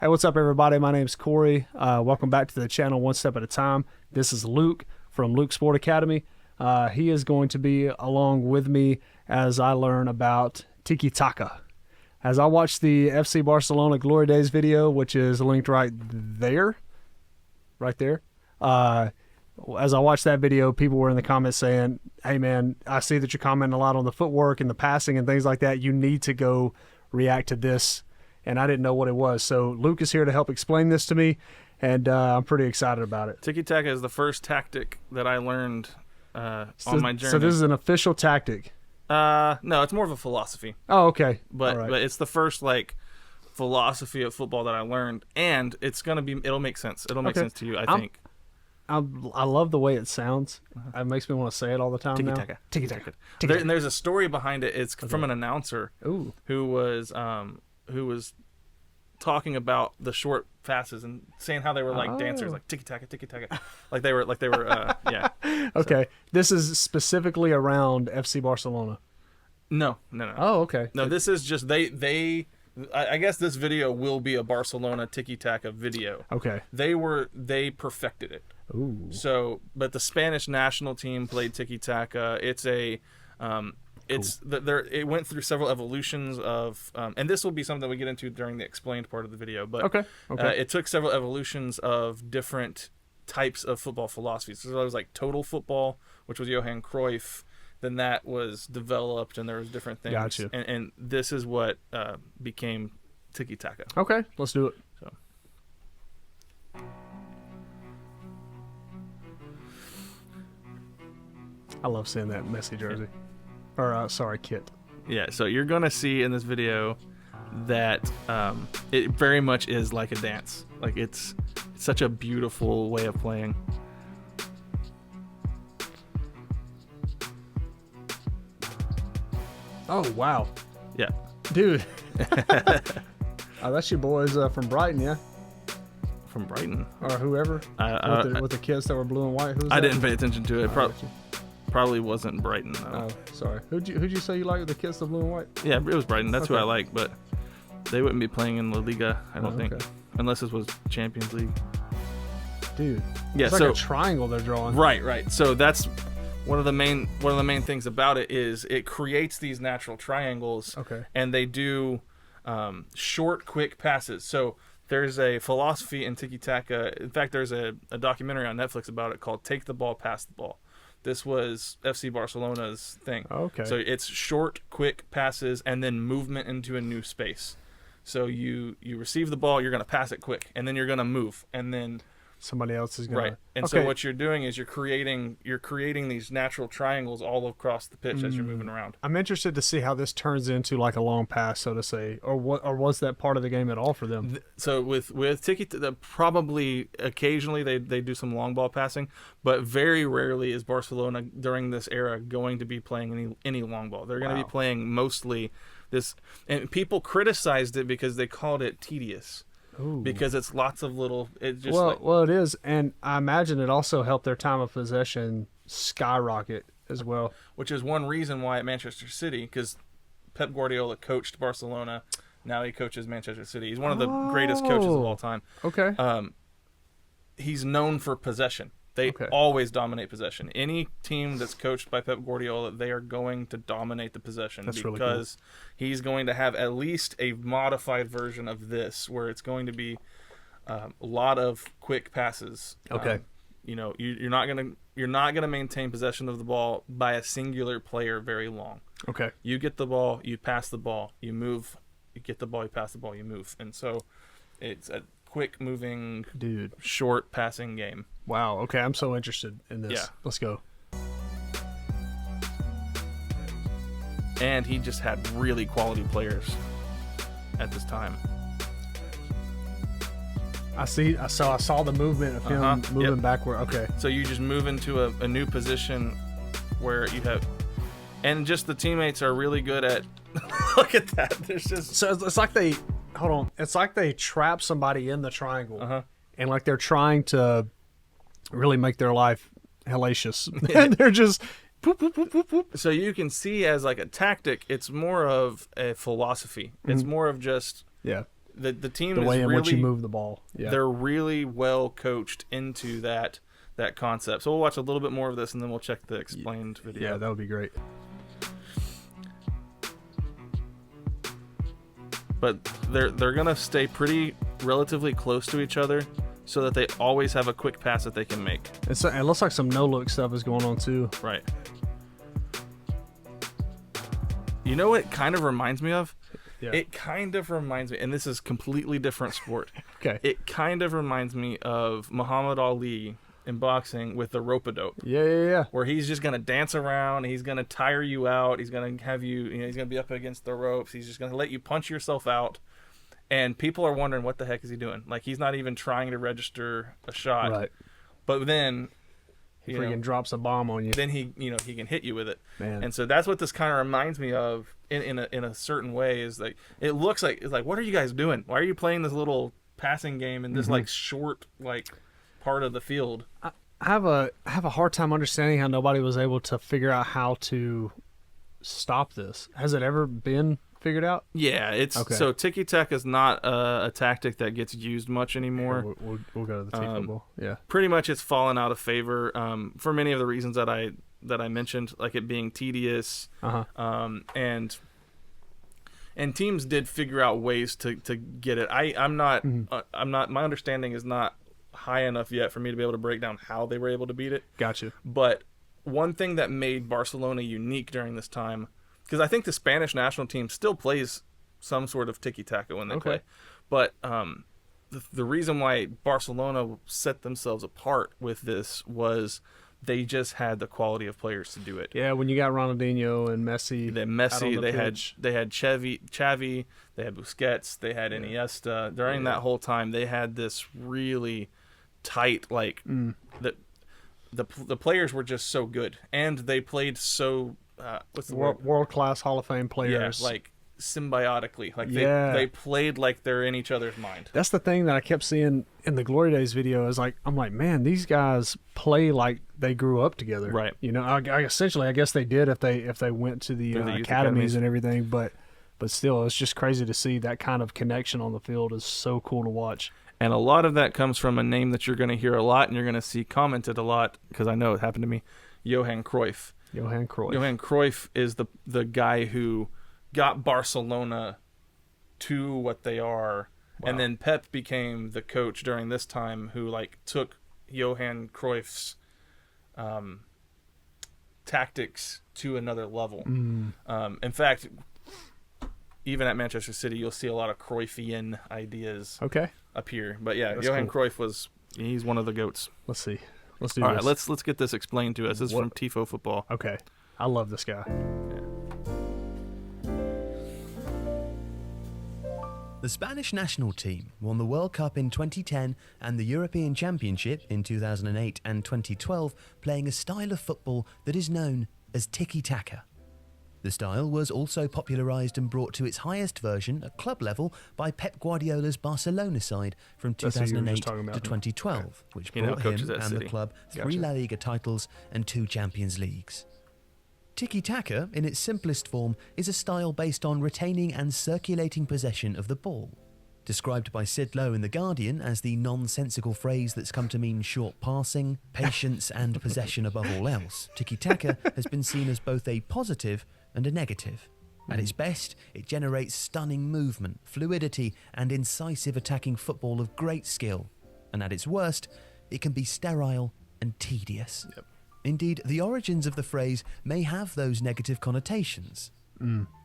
Hey, what's up, everybody? My name's Corey. Welcome back to the channel, One Step at a Time. This is Luke from Luke Sport Academy. He is going to be along with me as I learn about Tiki Taka. As I watch the FC Barcelona Glory Days video, which is linked right there, as I watched that video, people were in the comments saying, hey man, I see that you're commenting a lot on the footwork and the passing and things like that. You need to go react to this. And I didn't know what it was. So Luke is here to help explain this to me, and I'm pretty excited about it. Tiki Taka is the first tactic that I learned on my journey. So this is an official tactic? No, it's more of a philosophy. Oh, okay. But it's the first philosophy of football that I learned, and it'll make sense. It'll make sense to you, I think. I love the way it sounds. It makes me want to say it all the time now. Tiki Taka. And there's a story behind it. It's from an announcer who was talking about the short passes and saying how they were like dancers, like tiki taka, like they were yeah. Okay, this is specifically around FC Barcelona. No. Oh, okay. No, this is just I guess this video will be a Barcelona Tiki Taka video. Okay. They perfected it. Ooh. So, but the Spanish national team played Tiki Taka. It's a it went through several evolutions of, and this will be something that we get into during the explained part of the video. But it took several evolutions of different types of football philosophies. So there was like total football, which was Johan Cruyff. Then that was developed, and there was different things. Gotcha. And this is what became Tiki Taka. Okay, let's do it. So. I love seeing that Messi jersey. Or, kit. Yeah, so you're going to see in this video that it very much is like a dance. Like, it's such a beautiful way of playing. Oh, wow. Yeah. Dude. That's your boys from Brighton, yeah? From Brighton? Or whoever. With the kids that were blue and white. I didn't pay attention to it. Probably wasn't Brighton, though. Oh, sorry. Who'd you say you liked, the kids, the blue and white? Yeah, it was Brighton. That's who I like, but they wouldn't be playing in La Liga, I don't think. Unless this was Champions League. Dude. Yeah, it's like a triangle they're drawing. Right. So that's one of the main things about it is it creates these natural triangles. Okay. And they do short, quick passes. So there's a philosophy in Tiki Taka. In fact, there's a documentary on Netflix about it called Take the Ball, Pass the Ball. This was FC Barcelona's thing. Okay. So it's short, quick passes and then movement into a new space. So you receive the ball, you're going to pass it quick, and then you're going to move, and then somebody else is going to... Right. And so what you're doing is you're creating these natural triangles all across the pitch as you're moving around. I'm interested to see how this turns into like a long pass, so to say, or was that part of the game at all for them? So with Tiki, probably occasionally they do some long ball passing, but very rarely is Barcelona during this era going to be playing any long ball. They're going to be playing mostly this, and people criticized it because they called it tedious. Ooh. Because it's lots of little. It just well, it is, and I imagine it also helped their time of possession skyrocket as well. Which is one reason why at Manchester City, because Pep Guardiola coached Barcelona, now he coaches Manchester City. He's one of the greatest coaches of all time. Okay. He's known for possession. They always dominate possession. Any team that's coached by Pep Guardiola, they are going to dominate the possession. That's because really cool. He's going to have at least a modified version of this, where it's going to be a lot of quick passes. Okay. You're not gonna maintain possession of the ball by a singular player very long. Okay. You get the ball, you pass the ball, you move. You get the ball, you pass the ball, you move, and so it's a quick moving, short passing game. Wow. Okay, I'm so interested in this. Yeah. Let's go. And he just had really quality players at this time. I saw the movement of him moving backward. Okay. So you just move into a new position where you have, and just the teammates are really good at. Look at that. There's just so it's like they It's like they trap somebody in the triangle, and like they're trying to really make their life hellacious. And they're just poop, poop, poop, poop, poop. So you can see as like a tactic, it's more of a philosophy. It's more of just the team the is way in really, which you move the ball. Yeah. They're really well coached into that concept. So we'll watch a little bit more of this, and then we'll check the explained video. Yeah, that would be great. But they're gonna stay relatively close to each other, so that they always have a quick pass that they can make. It looks like some no-look stuff is going on too. Right. You know what it kind of reminds me of? Yeah. It kind of reminds me, and this is completely different sport. Okay. It kind of reminds me of Muhammad Ali in boxing with the rope-a-dope. Yeah. Where he's just going to dance around, he's going to tire you out, he's going to have you, he's going to be up against the ropes, he's just going to let you punch yourself out. And people are wondering, what the heck is he doing? Like, he's not even trying to register a shot. Right. But then he freaking drops a bomb on you. Then he can hit you with it. Man. And so that's what this kind of reminds me of in a certain way, is like, it looks like, it's like, what are you guys doing? Why are you playing this little passing game in this like short like part of the field? I have a hard time understanding how nobody was able to figure out how to stop this. Has it ever been figured out? Yeah, it's okay. So Tiki Taka is not a tactic that gets used much anymore. We'll go to the football. Yeah, pretty much it's fallen out of favor for many of the reasons that I mentioned, like it being tedious, and teams did figure out ways to get it. I'm not my understanding is not high enough yet for me to be able to break down how they were able to beat it. Gotcha. But one thing that made Barcelona unique during this time, because I think the Spanish national team still plays some sort of Tiki Taka when they play, but the reason why Barcelona set themselves apart with this was they just had the quality of players to do it. Yeah, when you got Ronaldinho and Messi, they had Xavi, they had Busquets, they had Iniesta. During that whole time, they had this really tight, like the players were just so good, and they played so what's the word? World-class Hall of Fame players. Yeah, like symbiotically, like they played like they're in each other's mind. That's the thing that I kept seeing in the Glory Days video, is like, I'm like, man, these guys play like they grew up together. Right. You know, I guess they did if they went to the academies and everything, but still, it's just crazy to see that kind of connection on the field. Is so cool to watch. And a lot of that comes from a name that you're going to hear a lot and you're going to see commented a lot, because I know it happened to me, Johan Cruyff. Johan Cruyff is the guy who got Barcelona to what they are. Wow. And then Pep became the coach during this time, who like took Johan Cruyff's tactics to another level. In fact, even at Manchester City, you'll see a lot of Cruyffian ideas appear. But yeah, that's Johan Cruyff he's one of the GOATs. Let's see. Let's do All this. right, let's get this explained to us. This is from Tifo Football. Okay. I love this guy. Yeah. The Spanish national team won the World Cup in 2010 and the European Championship in 2008 and 2012, playing a style of football that is known as Tiki Taka. The style was also popularised and brought to its highest version at club level by Pep Guardiola's Barcelona side from 2008 to 2012, which brought him and the club 3 La Liga titles and 2 Champions Leagues. Tiki Taka, in its simplest form, is a style based on retaining and circulating possession of the ball. Described by Sid Lowe in The Guardian as the nonsensical phrase that's come to mean short passing, patience and possession above all else, Tiki Taka has been seen as both a positive and a negative. At its best, it generates stunning movement, fluidity and incisive attacking football of great skill. And at its worst, it can be sterile and tedious. Yep. Indeed, the origins of the phrase may have those negative connotations.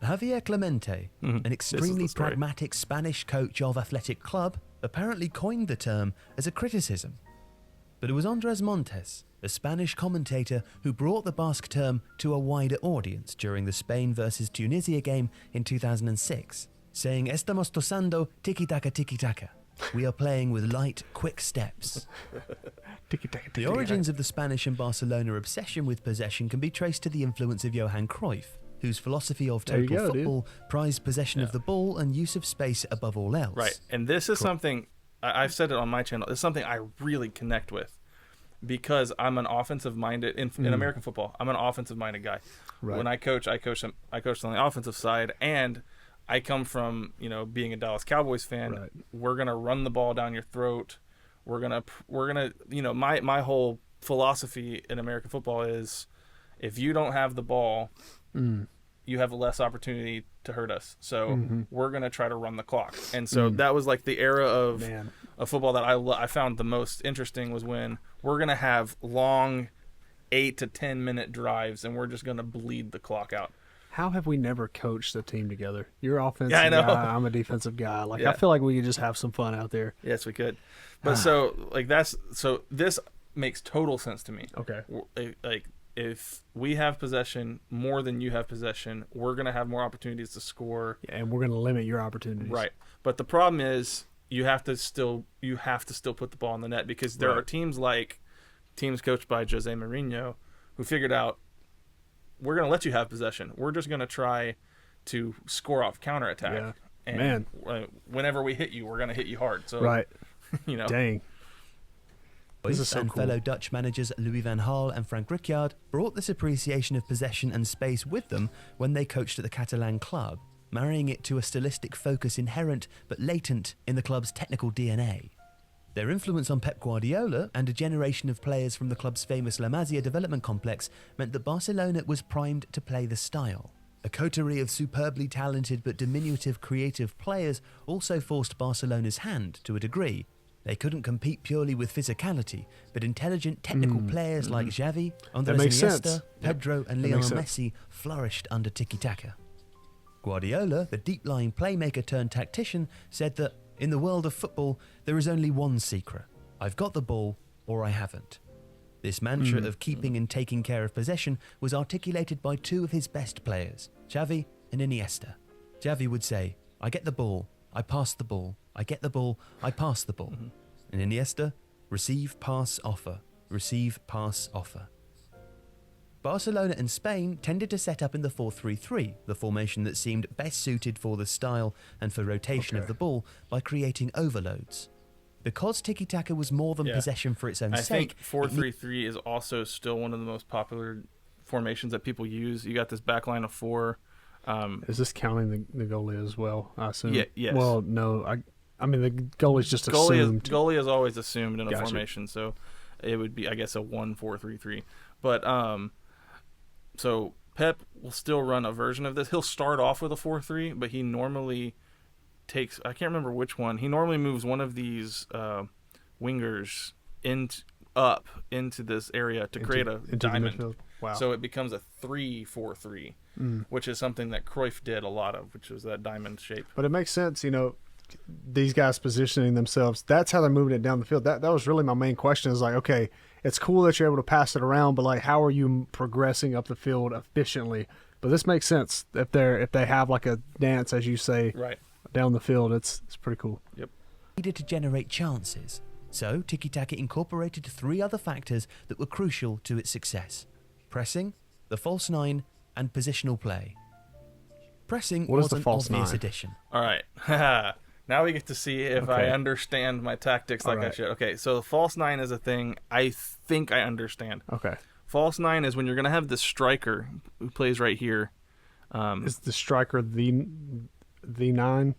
Javier Clemente, an extremely pragmatic Spanish coach of Athletic Club, apparently coined the term as a criticism. But it was Andres Montes, a Spanish commentator, who brought the Basque term to a wider audience during the Spain versus Tunisia game in 2006, saying, "Estamos tosando tiki-taka tiki-taka." We are playing with light, quick steps. The origins of the Spanish and Barcelona obsession with possession can be traced to the influence of Johan Cruyff, whose philosophy of total football prized possession of the ball and use of space above all else. Right, and this is something, I've said it on my channel, it's something I really connect with, because I'm an offensive-minded, in American football, I'm an offensive-minded guy. Right. When I coach on the offensive side, and I come from, being a Dallas Cowboys fan. Right. We're going to run the ball down your throat. We're going to, my whole philosophy in American football is if you don't have the ball, you have less opportunity to hurt us. So we're going to try to run the clock. And so that was like the era of football that I found the most interesting, was when we're going to have long 8 to 10 minute drives and we're just going to bleed the clock out. How have we never coached a team together? You're offensive I know. guy, I'm a defensive guy. I feel like we could just have some fun out there. Yes, we could. But this makes total sense to me. Okay. Like, if we have possession more than you have possession, we're going to have more opportunities to score. Yeah, and we're going to limit your opportunities. Right. But the problem is you have to still put the ball in the net, because there are teams coached by Jose Mourinho who figured out, we're going to let you have possession. We're just going to try to score off counterattack. Yeah. And whenever we hit you, we're going to hit you hard. So, right. Dang. This is so cool. Fellow Dutch managers Louis van Gaal and Frank Rijkaard brought this appreciation of possession and space with them when they coached at the Catalan club, marrying it to a stylistic focus inherent but latent in the club's technical DNA. Their influence on Pep Guardiola and a generation of players from the club's famous La Masia development complex meant that Barcelona was primed to play the style. A coterie of superbly talented but diminutive creative players also forced Barcelona's hand to a degree. They couldn't compete purely with physicality, but intelligent technical players like Xavi, Andres Iniesta, Pedro and Lionel Messi flourished under Tiki Taka. Guardiola, the deep-lying playmaker turned tactician, said that in the world of football, there is only one secret. I've got the ball, or I haven't. This mantra of keeping and taking care of possession was articulated by two of his best players, Xavi and Iniesta. Xavi would say, I get the ball, I pass the ball, I get the ball, I pass the ball. And Iniesta, receive, pass, offer, receive, pass, offer. Barcelona and Spain tended to set up in the 4-3-3, the formation that seemed best suited for the style and for rotation of the ball, by creating overloads. Because tiki-taka was more than possession for its own sake. I think 4-3-3 is also still one of the most popular formations that people use. You got this back line of four. Is this counting the goalie as well, I assume? Yeah, yes. Well, no. I mean, the goalie's just assumed. Goalie is always assumed in a formation, so it would be, I guess, a 1-4-3-3. But so Pep will still run a version of this. He'll start off with a 4-3, but he normally takes, I can't remember which one. He normally moves one of these wingers up into this area to create a diamond. Wow. So it becomes a 3-4-3, which is something that Cruyff did a lot of, which was that diamond shape. But it makes sense, these guys positioning themselves. That's how they're moving it down the field. That was really my main question, is like, okay, it's cool that you're able to pass it around, but like, how are you progressing up the field efficiently? But this makes sense if they have like a dance, as you say, down the field. It's pretty cool. Yep. Needed to generate chances. So tiki-taka incorporated three other factors that were crucial to its success: pressing, the false nine, and positional play. Pressing was an obvious addition. All right. Now we get to see if I understand my tactics like I should. Okay, so the false nine is a thing I think I understand. Okay. False nine is when you're going to have the striker who plays right here. Is the striker the 9?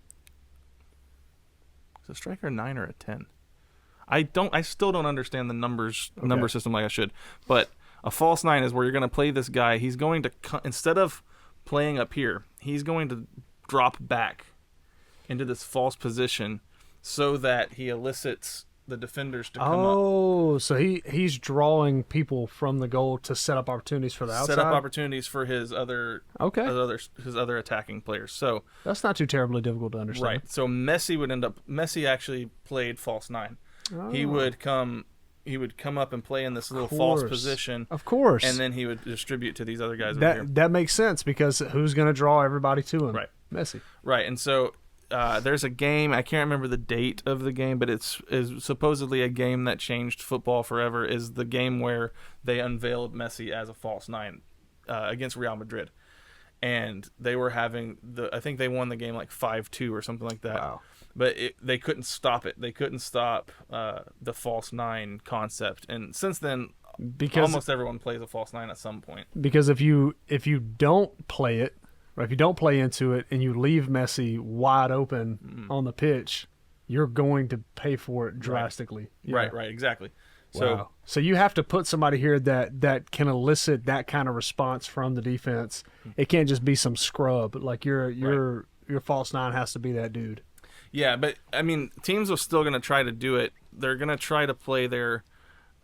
Is a striker a 9 or a 10? I still don't understand the number system like I should. But a false nine is where you're going to play this guy. He's going to, instead of playing up here, he's going to drop back into this false position so that he elicits the defenders to come up. Oh, so he's drawing people from the goal to set up opportunities for the outside? Set up opportunities for his other attacking players. So that's not too terribly difficult to understand. Right. So Messi actually played false nine. Oh. He would come up and play in this little false position. Of course. And then he would distribute to these other guys over here. That makes sense, because who's going to draw everybody to him? Right. Messi. Right. And so there's a game, I can't remember the date of the game, but it's supposedly a game that changed football forever, is the game where they unveiled Messi as a false nine against Real Madrid. And they were having I think they won the game like 5-2 or something like that. Wow. But they couldn't stop it. They couldn't stop the false nine concept. And since then, almost everyone plays a false nine at some point. Because if you don't play it, Right. If you don't play into it and you leave Messi wide open on the pitch, you're going to pay for it drastically. Right, exactly. Wow. So you have to put somebody here that can elicit that kind of response from the defense. It can't just be some scrub. Like your false nine has to be that dude. Yeah, but I mean, teams are still going to try to do it. They're going to try to play their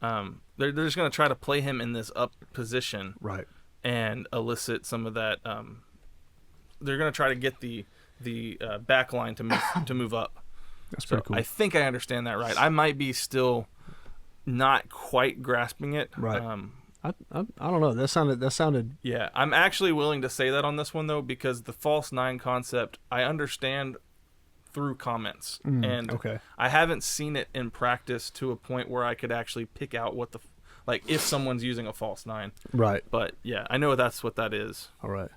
they're just going to try to play him in this up position. Right. And elicit some of that they're going to try to get the back line to move up. That's pretty cool. I think I understand that right. I might be still not quite grasping it. Right. I don't know. That sounded. Yeah, I'm actually willing to say that on this one though, because the false nine concept I understand through comments, and okay. I haven't seen it in practice to a point where I could actually pick out what if someone's using a false nine. Right. But yeah, I know that's what that is. All right.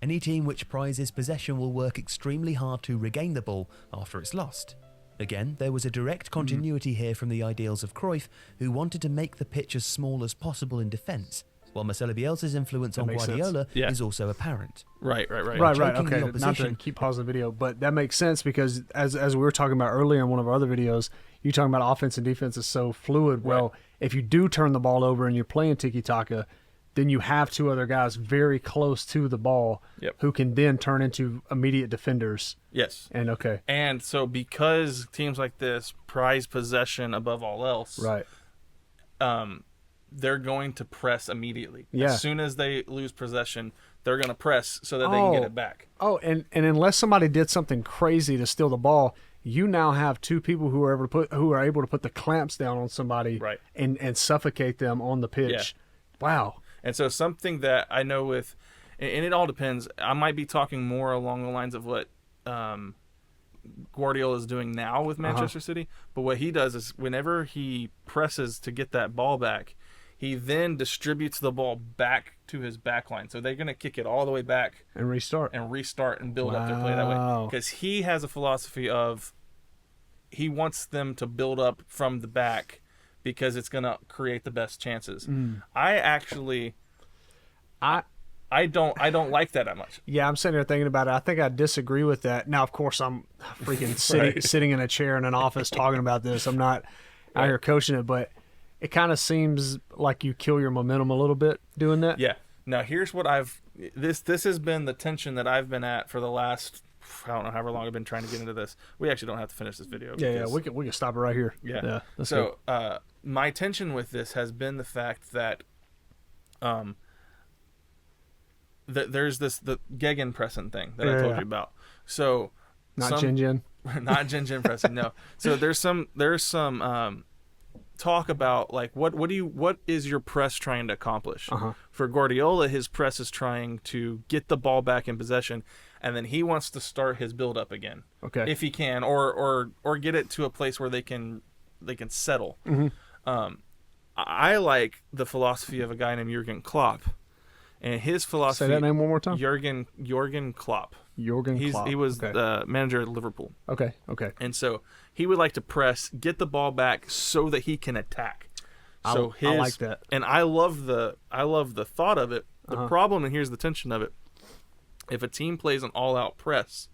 Any team which prizes possession will work extremely hard to regain the ball after it's lost. Again, there was a direct continuity here from the ideals of Cruyff, who wanted to make the pitch as small as possible in defence, while Marcelo Bielsa's influence on Guardiola is also apparent. Right. Okay, not to keep pausing the video, but that makes sense because as we were talking about earlier in one of our other videos, you talking about offense and defense is so fluid. Well, if you do turn the ball over and you're playing Tiki Taka, then you have two other guys very close to the ball who can then turn into immediate defenders. Yes. And so because teams like this prize possession above all else, right, they're going to press immediately. Yeah. As soon as they lose possession, they're going to press so that they can get it back. Oh, and unless somebody did something crazy to steal the ball, you now have two people who are able to put the clamps down on somebody and suffocate them on the pitch. Yeah. Wow. And so something that I know and it all depends. I might be talking more along the lines of what Guardiola is doing now with Manchester City. But what he does is whenever he presses to get that ball back, he then distributes the ball back to his back line. So they're going to kick it all the way back. And restart. And build up their play that way. Because he has a philosophy of he wants them to build up from the back because it's going to create the best chances. I don't like that much. Yeah, I'm sitting here thinking about it. I think I disagree with that. Now, of course, I'm freaking sitting in a chair in an office talking about this. I'm not out here coaching it, but it kind of seems like you kill your momentum a little bit doing that. Yeah. Now, here's what this has been the tension that I've been at for the last, I don't know however long I've been trying to get into this. We actually don't have to finish this video. Yeah, we can stop it right here. Yeah. So my tension with this has been the fact that there's the gegenpressing thing that I told you about. So not Jin not gegenpressing. No. So there's some talk about like what is your press trying to accomplish? For Guardiola, his press is trying to get the ball back in possession, and then he wants to start his build up again. Okay. If he can, or get it to a place where they can settle. I like the philosophy of a guy named Jurgen Klopp. And his philosophy. Say that name one more time. Jurgen Klopp. Klopp. He was the manager at Liverpool. Okay. And so he would like to press, get the ball back, so that he can attack. So I like that. And I love the thought of it. The problem, and here's the tension of it: if a team plays an all-out press,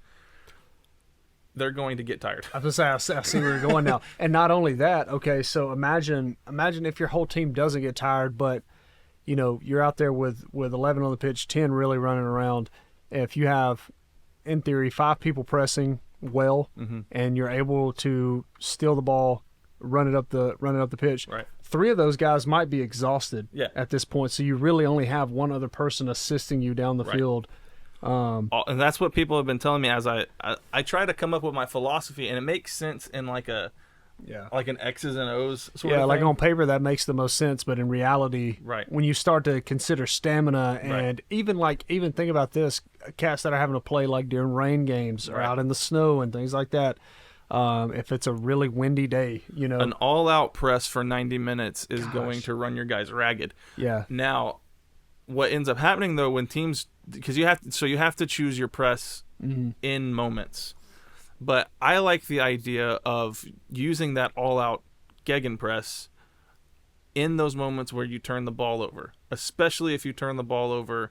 they're going to get tired. I was gonna say, I see where you're going now. And not only that. Okay, so imagine if your whole team doesn't get tired, but you know, you're out there with 11 on the pitch, 10 really running around. If you have, in theory, 5 people pressing well, and you're able to steal the ball, run it up the pitch, 3 of those guys might be exhausted at this point. So you really only have one other person assisting you down the field. And that's what people have been telling me as I try to come up with my philosophy, and it makes sense in like an X's and O's sort of thing. Like on paper that makes the most sense, but in reality, when you start to consider stamina and even think about this, cats that are having to play like during rain games or out in the snow and things like that. If it's a really windy day, you know, an all-out press for 90 minutes is going to run your guys ragged. Yeah. Now, what ends up happening though when teams, because you have to choose your press in moments. But I like the idea of using that all-out gegenpress in those moments where you turn the ball over, especially if you turn the ball over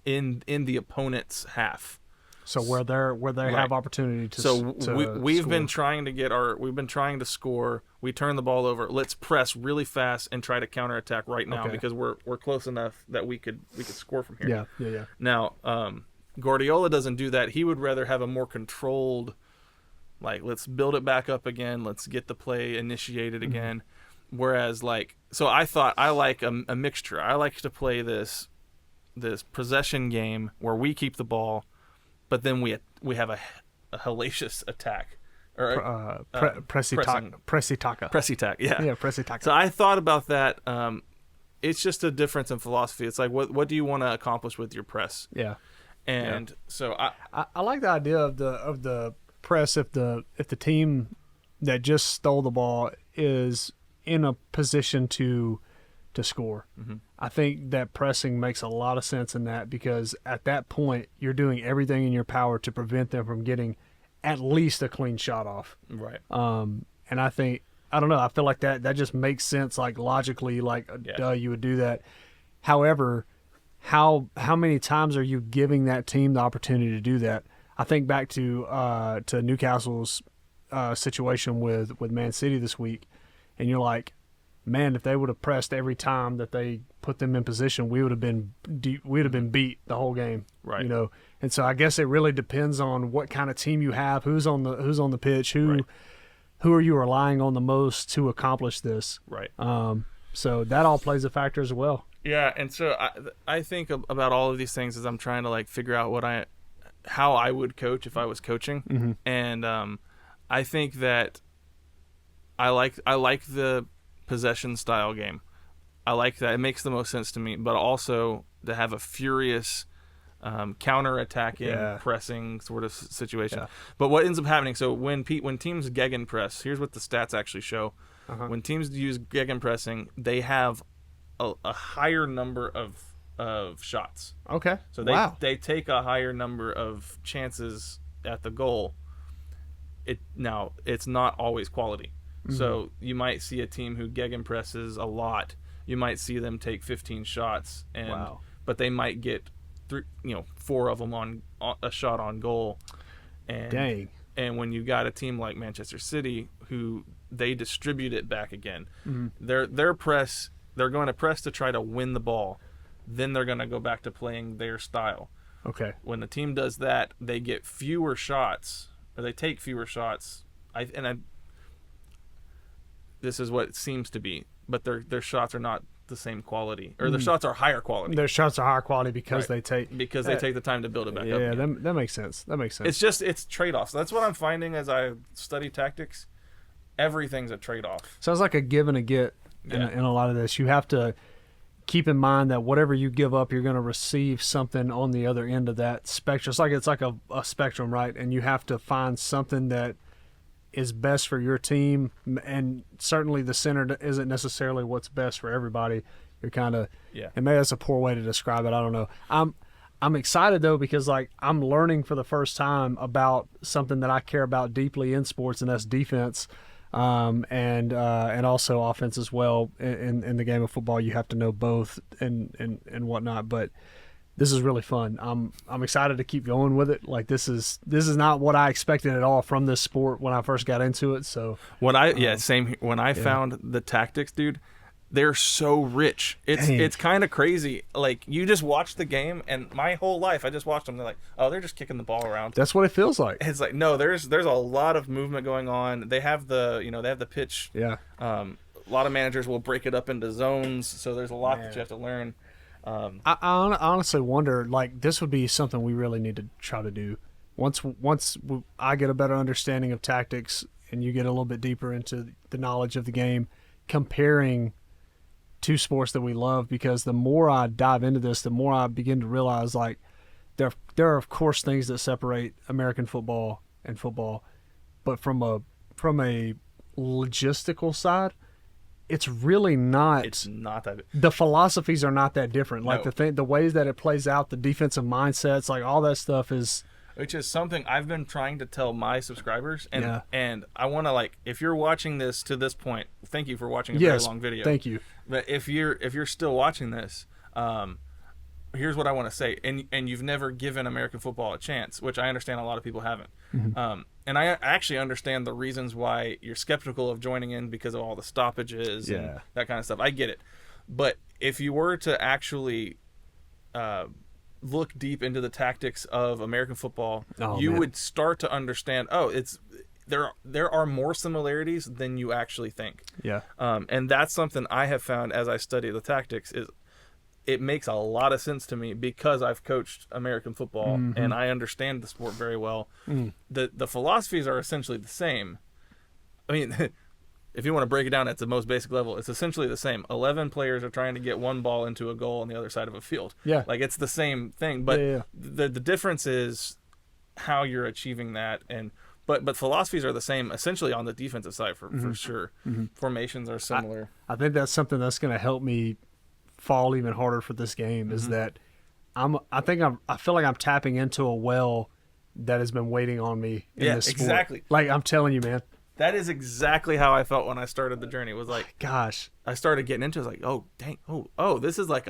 in the opponent's half. So where they have opportunity to. So we've score. been trying to score. We turn the ball over. Let's press really fast and try to counterattack right now because we're close enough that we could score from here. Yeah. Now, Guardiola doesn't do that. He would rather have a more controlled, like, let's build it back up again. Let's get the play initiated again. Whereas, so I thought I like a mixture. I like to play this possession game where we keep the ball, but then we have a hellacious attack. Or Pressy Taka. Pressy Taka, yeah. Yeah, Pressy Taka. So I thought about that. It's just a difference in philosophy. It's like, what do you want to accomplish with your press? Yeah. And so I like the idea of the press if the team that just stole the ball is in a position to score. I think that pressing makes a lot of sense in that, because at that point you're doing everything in your power to prevent them from getting at least a clean shot off. Right. And I think, I don't know, I feel like that just makes sense, like logically, like duh, you would do that. However, how many times are you giving that team the opportunity to do that? I think back to Newcastle's situation with Man City this week, and you're like, man, if they would have pressed every time that they put them in position, we would have been beat the whole game. Right. And so I guess it really depends on what kind of team you have, who's on the pitch, who are you relying on the most to accomplish this. Right. So that all plays a factor as well. Yeah, and so I think about all of these things as I'm trying to figure out how I would coach if I was coaching, and I think that I like the possession style game. I like that. It makes the most sense to me, but also to have a furious counter-attacking, pressing sort of situation. Yeah. But what ends up happening, so when teams gegenpress, here's what the stats actually show. When teams use gegenpressing, they have a higher number of shots. Okay. So they take a higher number of chances at the goal. It's not always quality. So you might see a team who gegenpresses a lot. You might see them take 15 shots, but they might get 4 of them on a shot on goal. And, dang. And when you got a team like Manchester City, who they distribute it back again, their press, they're going to press to try to win the ball. Then they're going to go back to playing their style. Okay. When the team does that, they get fewer shots, or they take fewer shots. This is what it seems to be, but their shots are not the same quality, or their shots are higher quality. Their shots are higher quality because they take the time to build it back up. Yeah, that makes sense. It's trade-offs. That's what I'm finding as I study tactics. Everything's a trade-off. Sounds like a give and a get in a lot of this. You have to keep in mind that whatever you give up, you're going to receive something on the other end of that spectrum. It's like a spectrum, right? And you have to find something that is best for your team, and certainly the center isn't necessarily what's best for everybody. You're kind of, and maybe that's a poor way to describe it. I don't know. I'm excited though, because I'm learning for the first time about something that I care about deeply in sports, and that's defense, and also offense as well. In the game of football, you have to know both and whatnot. But this is really fun. I'm excited to keep going with it. This is not what I expected at all from this sport when I first got into it. So same. When I found the tactics, dude, they're so rich. It's kind of crazy. You just watch the game, and my whole life I just watched them. They're like, oh, they're just kicking the ball around. That's what it feels like. It's like, no, there's a lot of movement going on. They have the pitch. Yeah. A lot of managers will break it up into zones, so there's a lot that you have to learn. I honestly wonder, this would be something we really need to try to do. Once I get a better understanding of tactics, and you get a little bit deeper into the knowledge of the game, comparing two sports that we love, because the more I dive into this, the more I begin to realize there are of course things that separate American football and football, but from a logistical side, it's really not. It's not that. The philosophies are not that different. No. The ways that it plays out, the defensive mindsets, all that stuff is. Which is something I've been trying to tell my subscribers, and I want to if you're watching this to this point, thank you for watching a very long video. Thank you. But if you're still watching this, here's what I want to say, and you've never given American football a chance, which I understand a lot of people haven't. And I actually understand the reasons why you're skeptical of joining in because of all the stoppages and that kind of stuff. I get it. But if you were to actually look deep into the tactics of American football, you would start to understand, there are more similarities than you actually think. Yeah. And that's something I have found as I study the tactics is it makes a lot of sense to me because I've coached American football and I understand the sport very well. The philosophies are essentially the same. I mean, if you want to break it down at the most basic level, it's essentially the same. 11 players are trying to get one ball into a goal on the other side of a field. Yeah. Like, it's the same thing. But the difference is how you're achieving that. But philosophies are the same essentially on the defensive side for sure. Formations are similar. I think that's something that's going to help me fall even harder for this game is that I feel like I'm tapping into a well that has been waiting on me in this sport. Exactly. Like, I'm telling you, man. That is exactly how I felt when I started the journey. It was like, gosh, I started getting into it. It was like, oh, dang. Oh, this is like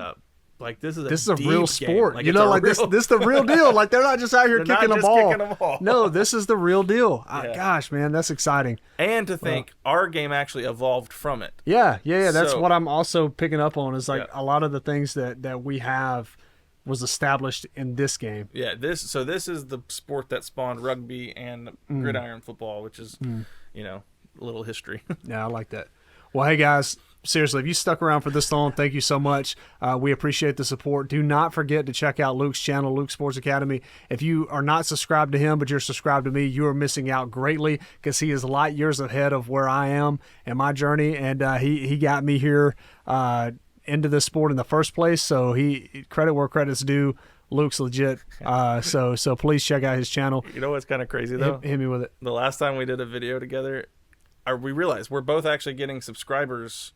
this is a real sport. Like, you know, like this is the real deal. Like, they're not just out here kicking a ball. No, this is the real deal. Gosh, man, that's exciting. And to think our game actually evolved from it. Yeah. That's what I'm also picking up on is like a lot of the things that we have was established in this game. Yeah, this is the sport that spawned rugby and gridiron football, which is, a little history. Yeah, I like that. Well, hey, guys, seriously, if you stuck around for this long, thank you so much. We appreciate the support. Do not forget to check out Luke's channel, Luke Sports Academy. If you are not subscribed to him, but you're subscribed to me, you are missing out greatly because he is light years ahead of where I am in my journey, and he got me here into this sport in the first place, so he credit where credit's due. Luke's legit. So please check out his channel. You know what's kind of crazy, though? Hit me with it. The last time we did a video together, we realized we're both actually getting subscribers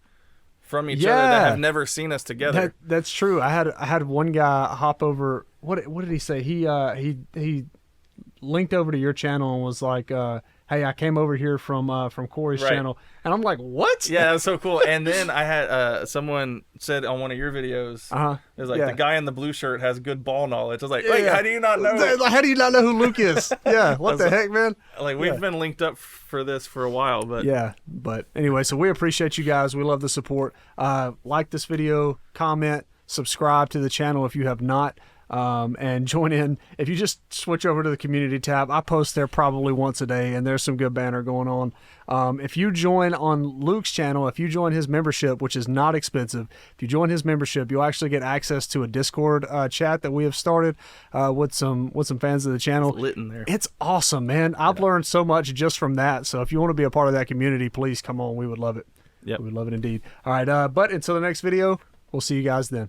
from each other that have never seen us together. That's true. I had one guy hop over. What did he say? He linked over to your channel and was like, hey, I came over here from Corey's channel. And I'm like, what? Yeah, that's so cool. And then I had someone said on one of your videos, it was like, the guy in the blue shirt has good ball knowledge. I was like, wait, how do you not know? How do you not know who Luke is? Yeah, what the heck, man? Like, we've been linked up for this for a while. But anyway, so we appreciate you guys. We love the support. Like this video, comment, subscribe to the channel if you have not. And join in. If you just switch over to the community tab, I post there probably once a day, and there's some good banner going on. If you join on Luke's channel, if you join his membership, which is not expensive, if you join his membership, you'll actually get access to a Discord chat that we have started with some fans of the channel. It's lit in there. It's awesome, man. I've learned so much just from that. So if you want to be a part of that community, please come on. We would love it. Yeah, we would love it indeed. All right, but until the next video, we'll see you guys then.